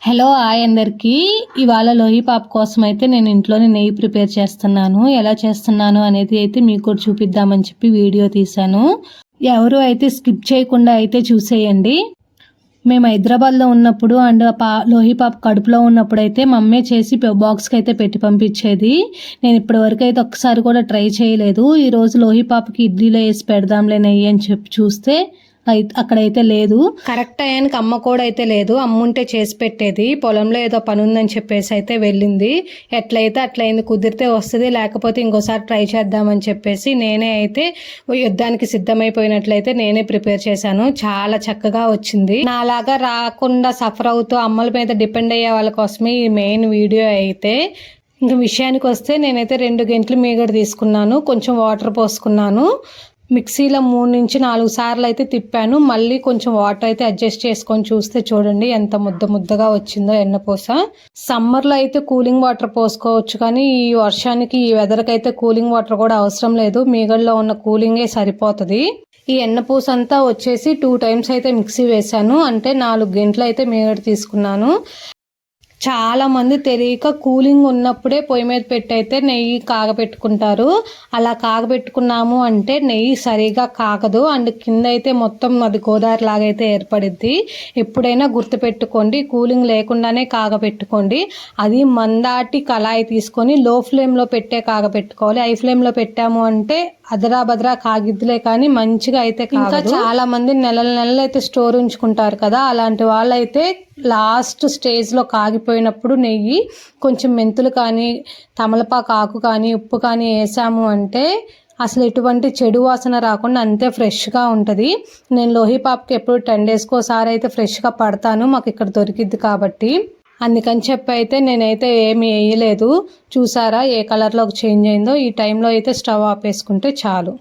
Hello hi అందరికీ. ఇవాళ లోహి పాప కోసం అయితే నేను ఇంట్లోనే నెయ్యి ప్రిపేర్ చేస్తున్నాను. ఎలా చేస్తున్నాను అనేది అయితే మీకు కూడా చూపిద్దామని చెప్పి వీడియో తీశాను. ఎవరు అయితే స్కిప్ చేయకుండా అయితే చూసేయండి. మేము హైదరాబాద్లో ఉన్నప్పుడు అండ్ లోహి పాప కడుపులో ఉన్నప్పుడు అయితే మమ్మీ చేసి బాక్స్కి అయితే పెట్టి పంపించేది. నేను ఇప్పటి వరకు అయితే ఒక్కసారి కూడా ట్రై చేయలేదు. ఈరోజు లోహి పాపకి ఇడ్లీలో వేసి పెడదాంలే నెయ్యి అని చెప్పి చూస్తే అక్కడైతే లేదు. కరెక్ట్ టైంకి అమ్మ కూడా అయితే లేదు. అమ్ముంటే చేసి పెట్టేది. పొలంలో ఏదో పని ఉందని చెప్పేసి అయితే వెళ్ళింది. ఎట్లయితే అట్లయింది. కుదిరితే వస్తుంది, లేకపోతే ఇంకోసారి ట్రై చేద్దామని చెప్పేసి నేనే అయితే యుద్ధానికి సిద్ధమైపోయినట్లయితే నేనే ప్రిపేర్ చేశాను. చాలా చక్కగా వచ్చింది. నాలాగా రాకుండా సఫర్ అవుతూ అమ్మల మీద డిపెండ్ అయ్యే వాళ్ళ కోసమే ఈ మెయిన్ వీడియో అయితే. ఇంక విషయానికి వస్తే నేనైతే 2 గంటలు మీగడ తీసుకున్నాను, కొంచెం వాటర్ పోసుకున్నాను. మిక్సీలో 3 నుంచి 4 సార్లు అయితే తిప్పాను. మళ్ళీ కొంచెం వాటర్ అయితే అడ్జస్ట్ చేసుకొని చూస్తే చూడండి ఎంత ముద్దగా వచ్చిందో ఎన్నపూస. సమ్మర్లో అయితే కూలింగ్ వాటర్ పోసుకోవచ్చు, కానీ ఈ వర్షానికి ఈ వెదర్కి అయితే కూలింగ్ వాటర్ కూడా అవసరం లేదు. మీగడలో ఉన్న కూలింగే సరిపోతుంది. ఈ ఎన్నపూస అంతా వచ్చేసి 2 టైమ్స్ అయితే మిక్సీ వేశాను. అంటే 4 గంటలు అయితే మీగడ తీసుకున్నాను. చాలా మంది తెలియక కూలింగ్ ఉన్నప్పుడే పొయ్యి మీద పెట్టి అయితే నెయ్యి కాగబెట్టుకుంటారు. అలా కాగబెట్టుకున్నాము అంటే నెయ్యి సరిగా కాగదు అండ్ కింద అయితే మొత్తం అది గోదావరి లాగా అయితే ఏర్పడిద్ది. ఎప్పుడైనా గుర్తుపెట్టుకోండి, కూలింగ్ లేకుండానే కాగబెట్టుకోండి. అది మందాటి కళాయి తీసుకొని లో ఫ్లేమ్లో పెట్టే కాగబెట్టుకోవాలి. హై ఫ్లేమ్లో పెట్టాము అంటే అదరా బదరా కాగిద్దులే కానీ మంచిగా అయితే ఇంకా చాలా మంది నెలలు అయితే స్టోర్ ఉంచుకుంటారు కదా, అలాంటి వాళ్ళైతే లాస్ట్ స్టేజ్లో కాగిపోయినప్పుడు నెయ్యి కొంచెం మెంతులు కానీ తమలపాకు ఆకు కానీ ఉప్పు కానీ వేసాము అంటే అసలు ఎటువంటి చెడు వాసన రాకుండా అంతే ఫ్రెష్గా ఉంటుంది. నేను లోహి పాపకి ఎప్పుడు 10 డేస్కి ఒకసారి అయితే ఫ్రెష్గా పడతాను, మాకు ఇక్కడ దొరికిద్ది కాబట్టి. అందుకని చెప్పి అయితే నేనైతే ఏమి వేయలేదు. చూసారా ఏ కలర్లోకి చేంజ్ అయిందో. ఈ టైంలో అయితే స్టవ్ ఆపేసుకుంటే చాలు.